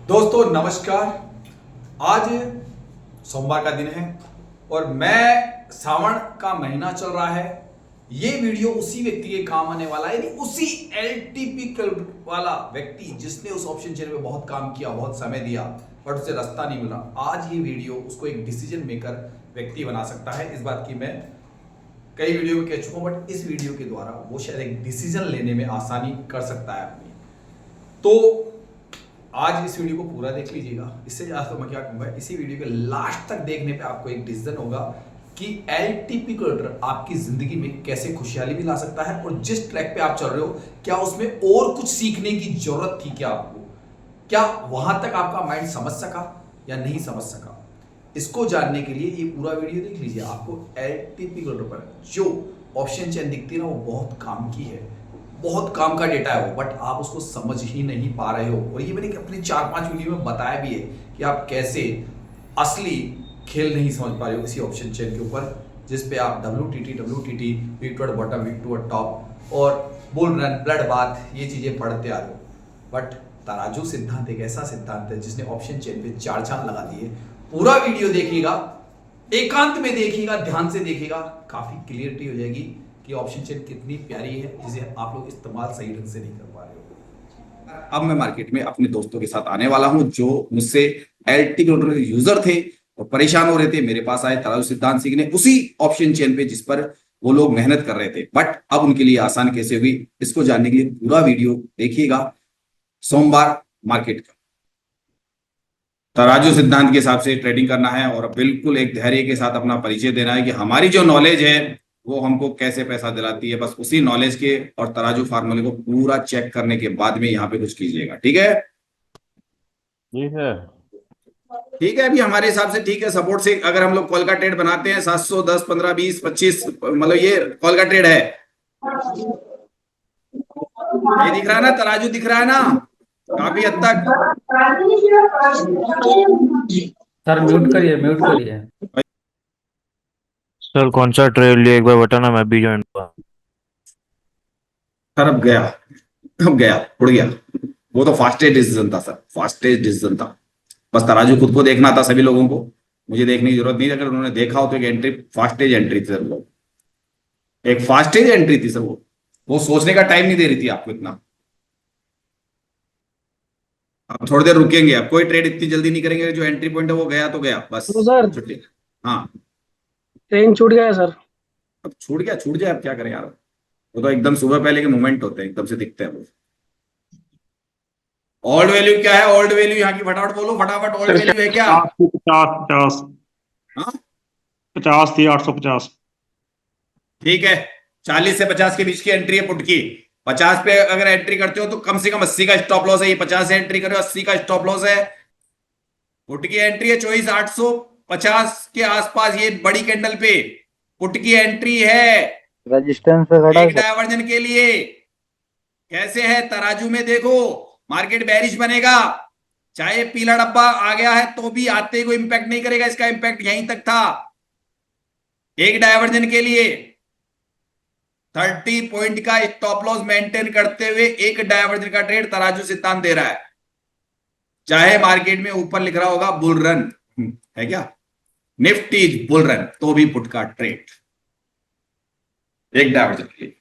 दोस्तों नमस्कार। आज सोमवार का दिन है और मैं सावन का महीना चल रहा है। ये वीडियो उसी व्यक्ति के काम आने वाला है, यानी उसी एलटीपी क्लब वाला व्यक्ति जिसने उस ऑप्शन चेन में बहुत काम किया, बहुत समय दिया, बट उसे रास्ता नहीं मिला। आज ये वीडियो उसको एक डिसीजन मेकर व्यक्ति बना सकता है। इस बात की मैं कई वीडियो में कह चुका हूं, बट इस वीडियो के द्वारा वो शायद एक डिसीजन लेने में आसानी कर सकता है अपनी। तो आज इस वीडियो को पूरा देख लीजिएगा। इससे ज्यादा तो मैं क्या कहूंगा, इसी वीडियो के लास्ट तक देखने पे आपको एक डिसीजन होगा कि एलटीपी कैलकुलेटर आपकी जिंदगी में कैसे खुशहाली भी ला सकता है, और जिस ट्रैक पे आप चल रहे हो क्या उसमें और कुछ सीखने की जरूरत थी क्या आपको, क्या वहां तक आपका माइंड समझ सका या नहीं समझ सका। इसको जानने के लिए ये पूरा वीडियो देख लीजिए। आपको एलटीपी कैलकुलेटर पर जो ऑप्शन चेन दिखती है ना, वो बहुत काम की है, बहुत काम का डेटा है वो, बट आप उसको समझ ही नहीं पा रहे हो। और ये मैंने अपनी 4-5 वीडियो में बताया भी है कि आप कैसे असली खेल नहीं समझ पा रहे हो इसी ऑप्शन चेन के ऊपर, जिस पे आप WTT week to bottom, week to top और बुल रन, ब्लड बाथ, ये चीजें पढ़ते आ रहे हो। बट तराजू सिद्धांत एक ऐसा सिद्धांत है जिसने ऑप्शन चेन पे 4 चांद लगा दिए। पूरा वीडियो देखिएगा, एकांत में देखिएगा, ध्यान से देखिएगा, काफी क्लियरिटी हो जाएगी कि ऑप्शन चेन कितनी प्यारी है, जिसे आप लोग इस्तेमाल सही ढंग से नहीं कर पा रहे हो। अब मैं मार्केट में अपने दोस्तों के साथ आने वाला हूं जो मुझसे एलटी के यूजर थे और परेशान हो रहे थे, मेरे पास आए तराजू सिद्धांत सीखने उसी ऑप्शन चेन पे जिस पर वो लोग मेहनत कर रहे थे, बट अब उनके लिए आसान कैसे हुई, इसको जानने के लिए पूरा वीडियो देखिएगा। सोमवार मार्केट का तराजू सिद्धांत के हिसाब से ट्रेडिंग करना है और बिल्कुल एक धैर्य के साथ अपना परिचय देना है कि हमारी जो नॉलेज है वो हमको कैसे पैसा दिलाती है। बस उसी नॉलेज के और तराजू फार्मूले को पूरा चेक करने के बाद में यहाँ पे कुछ कीजिएगा, ठीक है? ठीक है। ठीक है, अभी हमारे हिसाब से ठीक है। सपोर्ट से अगर हम लोग कॉल का ट्रेड बनाते हैं 710, 15, 20, 25, मतलब ये कॉल का ट्रेड है। ये दिख रहा है ना, तराजू दिख रहा है ना काफी हद तक। सर म्यूट करिए, म्यूट करिए। सर कौन सा ट्रेल लिया एक बार बताना, मैं भी ज्वाइन हुआ। सर अब गया, उड़ गया। वो तो फास्टेस्ट डिसीजन था सर, फास्टेस्ट डिसीजन था। बस तराजू खुद को देखना था, सभी लोगों को, मुझे देखने की जरूरत नहीं। अगर उन्होंने देखा हो तो एक एंट्री, फास्टेज एंट्री थी सर वो, एक फास्टेज एंट्री थी सर वो सोचने का टाइम नहीं दे रही थी आपको इतना। अब थोड़ी देर रुकेंगे, अब कोई ट्रेड इतनी जल्दी नहीं करेंगे, जो एंट्री पॉइंट है वो गया तो गया बस। तो सर छुट्टी। हाँ, ट्रेन छूट गया सर। अब छूट गया, छूट जाए, अब क्या करें यार। वो तो एकदम सुबह पहले के मूवमेंट होते हैं, एकदम से दिखते हैं वो। ओल्ड वैल्यू क्या है? ओल्ड वैल्यू यहाँ की फटाफट बोलो, फटाफट। ओल्ड वैल्यू है क्या? 50 हाँ, 50 थी 850। ठीक है। 40 से 50 के बीच की एंट्री है पुट की। 50 पे अगर एंट्री करते हो तो कम से कम 80 का स्टॉप लॉस है। ये 50 से एंट्री करो, 80 का स्टॉप लॉस है। पुट की एंट्री है 24,850 के आसपास, ये बड़ी कैंडल पे पुट की एंट्री है रेजिस्टेंस पे खड़ा है एक सर। डायवर्जन के लिए। कैसे है तराजू में देखो, मार्केट बेरिश बनेगा, चाहे पीला डब्बा आ गया है तो भी आते ही कोई इंपैक्ट नहीं करेगा, इसका इंपैक्ट यहीं तक था। एक डायवर्जन के लिए 30 पॉइंट का स्टॉप लॉस मेंटेन करते हुए एक डायवर्जन का ट्रेड तराजू सिद्धांत दे रहा है। चाहे मार्केट में ऊपर लिख रहा होगा बुल रन, है क्या, निफ्टी बुल रन, तो भी पुट का ट्रेड एक डायवर्जन के लिए।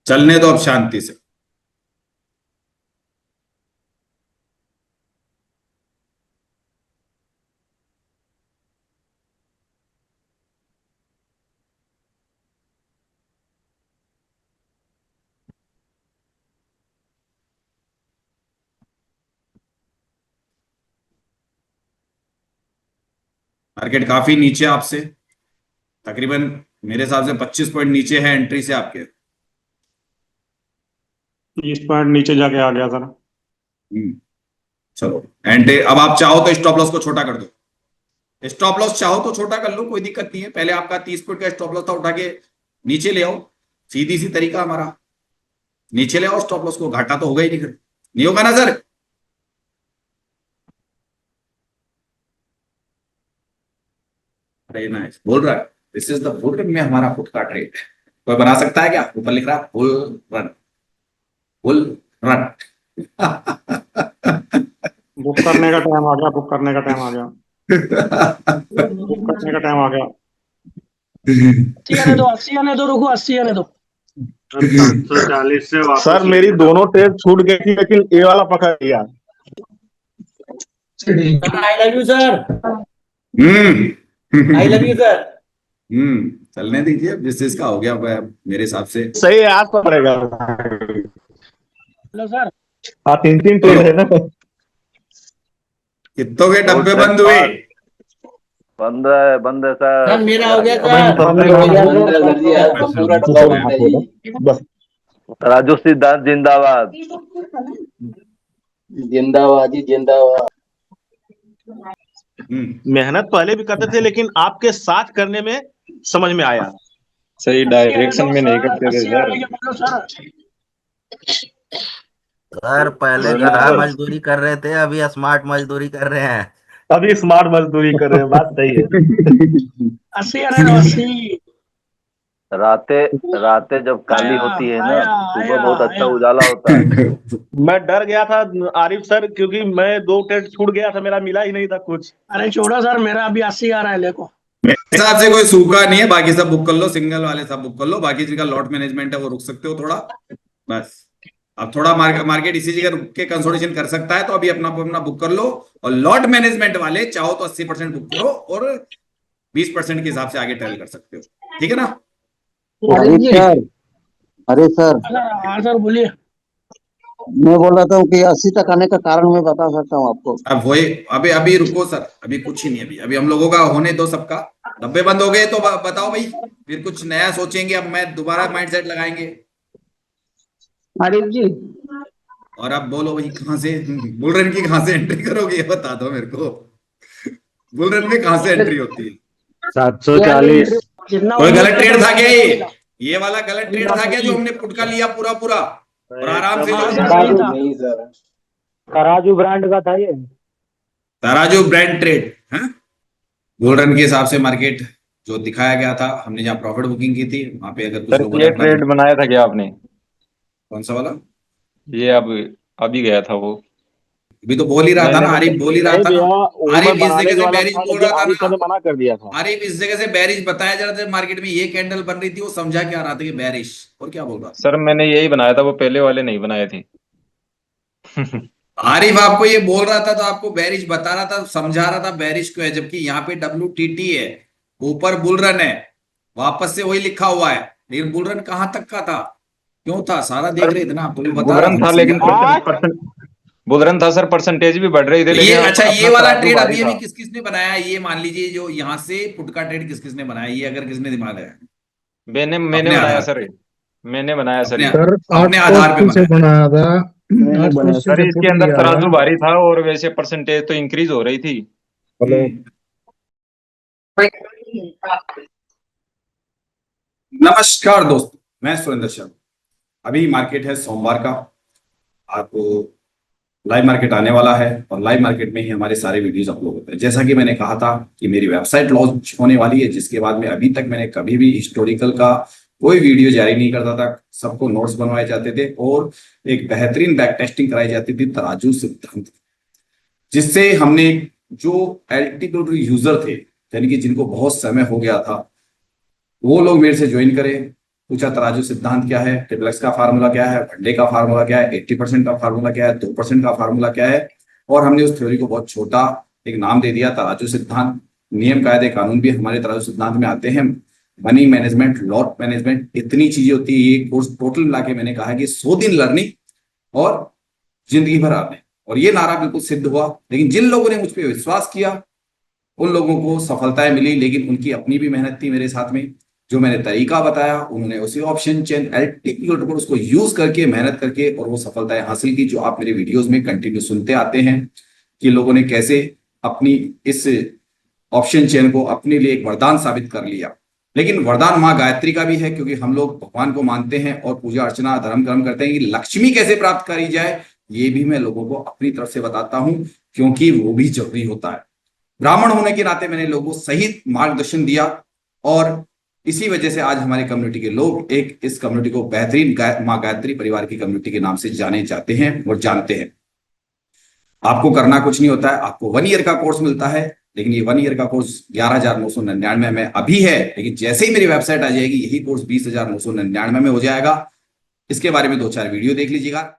चलने दो अब शांति से। मार्केट काफी नीचे आपसे, तकरीबन मेरे हिसाब से 25 पॉइंट नीचे है एंट्री से आपके। 30 पॉइंट नीचे जाके आ गया सर। चलो एंट्री, अब आप चाहो तो स्टॉप लॉस को छोटा कर दो। स्टॉप लॉस चाहो तो छोटा कर लो, कोई दिक्कत नहीं है। पहले आपका 30 पॉइंट का स्टॉप लॉस था, उठा के नीचे ले आओ। सीधी सी तरीका हमारा, नीचे ले आओ स्टॉप लॉस को, घाटा तो होगा ही नहीं, फिर नहीं होगा ना सर। अरे नाइस, बोल रहा है this is the bull run में हमारा खुद का ट्रेड। कोई बना सकता है क्या? ऊपर लिख रहा है बुल रन, बुल रट। बुक करने का टाइम आ गया, बुक करने का टाइम आ गया, बुक करने का टाइम आ गया। 80 आने दो, 80 आने दो, रुको 80 आने दो। सर 740 से वापस सर मेरी दोनों ट्रेड छूट गई थी लेकिन ये वाला पकड़ लिया। I love you sir, I love you sir. चलने दीजिए, अब जिस चीज का हो गया मेरे हिसाब से। सही है, आज पकड़ेगा। हेलो सर, हाँ 3-3 ट्रेड है ना। कितनों के डब्बे बंद हुए? बंद है सर। सर मेरा हो गया सर। बस राजू सिद्धांत जिंदाबाद। जिंदाबाद जी जिंदाबाद। मेहनत पहले भी करते थे लेकिन आपके साथ करने में समझ में आया। सही डायरेक्शन में नहीं करते थे 80 सर। आने के बोलो सर। सर पहले गधा मजदूरी कर रहे थे, अभी स्मार्ट मजदूरी कर रहे हैं। अभी स्मार्ट मजदूरी कर रहे हैं, बात सही है। 80 आने दो, 80। रातें जब काली आया, होती है ना, आया, सुबह आया, बहुत अच्छा आया। उजाला होता है। मैं डर गया था आरिफ सर, क्योंकि मैं 2 ट्रेड छूट गया था, मेरा मिला ही नहीं था कुछ। अरे छोड़ो सर, मेरा अभी 80 आ रहा है, देखो। मेरे हिसाब से कोई सूखा नहीं है, बाकी सब बुक कर लो, सिंगल वाले सब बुक कर लो, बाकी जिनका लॉट मैनेजमेंट है वो रुक सकते हो थोड़ा। बस अब थोड़ा मार्केट इसी जगह रुक के कंसोलिडेशन कर सकता है, तो अभी अपना बुक कर लो। और लॉट मैनेजमेंट वाले चाहो तो 80% बुक करो और 20% के हिसाब से आगे ट्रेल कर सकते हो, ठीक है ना? अरे सर हाँ सर बोलिए। मैं बोल रहा था कि 80 तक आने का कारण मैं बता सकता हूँ आपको। अब वही अभी रुको सर, अभी कुछ ही नहीं, अभी हम लोगों का होने दो, सबका डब्बे बंद हो गए तो बताओ भाई, फिर कुछ नया सोचेंगे, अब मैं दोबारा माइंडसेट लगाएंगे। आरिफ जी, और अब बोलो भाई, कहां से बुल रन की कहां से एंट्री करोगे, ये बता दो मेरे को। बुल रन में कहां से एंट्री होती है? 740। जितना कोई उम्मीद गलत था, ट्रेड था क्या? मिला। ये वाला गलत ट्रेड था क्या, जो हमने पुट का लिया पूरा और आराम से हाँ जो सर, सही था। नहीं सर, तराजू ब्रांड का था ये। तराजू ब्रांड ट्रेड है। बुल रन के हिसाब से मार्केट जो दिखाया गया था, हमने जहाँ प्रॉफिट बुकिंग की थी वहां पे, अगर कुछ सर लोगों ने ये अपना ट्रेड बनाया था क्या आपने? कौन सा वाला? ये अब अभी गया था वो। अभी तो बोल ही रहा था ना, आरिफ बोल ही रहा था ना। आरिफ इस जगह से बैरिज बोल रहा था ना, मना कर दिया था। आरिफ इस जगह से बैरिज बताया जा रहा था, मार्केट में ये कैंडल बन रही थी, वो समझा क्या रहा था कि बैरिश, और क्या बोल रहा था? सर मैंने यही बनाया था, वो पहले वाले नहीं बनाए थे। आरिफ आपको ये बोल रहा था तो आपको बैरिश बता रहा था, समझा रहा था बैरिश क्यों है, जबकि यहाँ पे WTT है, ऊपर बुल रन है, वापस से वही लिखा हुआ है, लेकिन बुल रन कहां तक का था, क्यों था, सारा देख रहे थे ना आप, तो भी बता रहा बुलरन था था, लेकिन समझा। बुलरन था सर, परसेंटेज भी बढ़ रही थी, ये लेकिन अच्छा, ये अपना वाला तराजू ट्रेड भारी अभी था। किस किसने बनाया, ये मान लीजिए जो यहाँ से पुट का ट्रेड किस किसने बनाया, ये अगर किसने दिमाग है मैंने अपने बनाया आधार सर, पे, मैंने बनाया सर अपने ये। सर अपने आधार पे 880 से बनाया। बनाया था, 880 सर से इसके पुट अंदर लिया तराजू था। भारी था और वैसे परसेंटेज तो इंक्रीज हो रही थी। हेलो, नमस्कार दोस्तों, मैं सुरेंद्र शर्मा। अभी मार्केट है सोमवार का, आपको लाइव मार्केट आने वाला है और लाइव मार्केट में ही हमारे सारे वीडियोस अपलोड होते हैं। जैसा कि मैंने कहा था कि मेरी वेबसाइट लॉन्च होने वाली है, जिसके बाद में अभी तक मैंने कभी भी हिस्टोरिकल का कोई वीडियो जारी नहीं करता था, सबको नोट्स बनवाए जाते थे और एक बेहतरीन बैक टेस्टिंग कराई जाती थी तराजू सिद्धांत, जिससे हमने जो एल्टीट्यूड यूजर थे, यानी कि जिनको बहुत समय हो गया था, वो लोग मेरे से ज्वाइन करें, पूछा तराजू सिद्धांत क्या है, ट्रिपलेक्स का फार्मूला क्या है, वनडे का फार्मूला क्या है, 80% का फार्मूला क्या है, 2% का फार्मूला क्या है, और हमने उस थ्योरी को बहुत छोटा एक नाम दे दिया, तराजू सिद्धांत। नियम कायदे कानून भी हमारे तराजू सिद्धांत में आते हैं, मनी मैनेजमेंट, लॉट मैनेजमेंट, इतनी चीजें होती है। ये कोर्स टोटल मिला के मैंने कहा कि 100 दिन लर्निंग और जिंदगी भर आपने, और ये नारा बिल्कुल सिद्ध हुआ। लेकिन जिन लोगों ने मुझ पर विश्वास किया उन लोगों को सफलताएं मिली, लेकिन उनकी अपनी भी मेहनत थी मेरे साथ में। जो मैंने तरीका बताया, उन्होंने उसी ऑप्शन चेन एल्टीट्यूड पर उसको यूज करके, मेहनत करके, और वो सफलताएं हासिल की, जो आप मेरे वीडियोस में कंटिन्यू सुनते आते हैं कि लोगों ने कैसे अपनी इस ऑप्शन चेन को अपने लिए एक वरदान साबित कर लिया। लेकिन वरदान माँ गायत्री का भी है, क्योंकि हम लोग भगवान को मानते हैं और पूजा अर्चना धर्म कर्म करते हैं कि लक्ष्मी कैसे प्राप्त करी जाए, ये भी मैं लोगों को अपनी तरफ से बताता हूं, क्योंकि वो भी जरूरी होता है। ब्राह्मण होने के नाते मैंने लोगों को सही मार्गदर्शन दिया और इसी वजह से आज हमारे कम्युनिटी के लोग इस कम्युनिटी को बेहतरीन मां गायत्री परिवार की कम्युनिटी के नाम से जाने जाते हैं और जानते हैं। आपको करना कुछ नहीं होता है, आपको 1 ईयर का कोर्स मिलता है, लेकिन ये 1 ईयर का कोर्स 11,999 में अभी है, लेकिन जैसे ही मेरी वेबसाइट आ जाएगी यही कोर्स 20,999 में हो जाएगा। इसके बारे में 2-4 वीडियो देख लीजिएगा।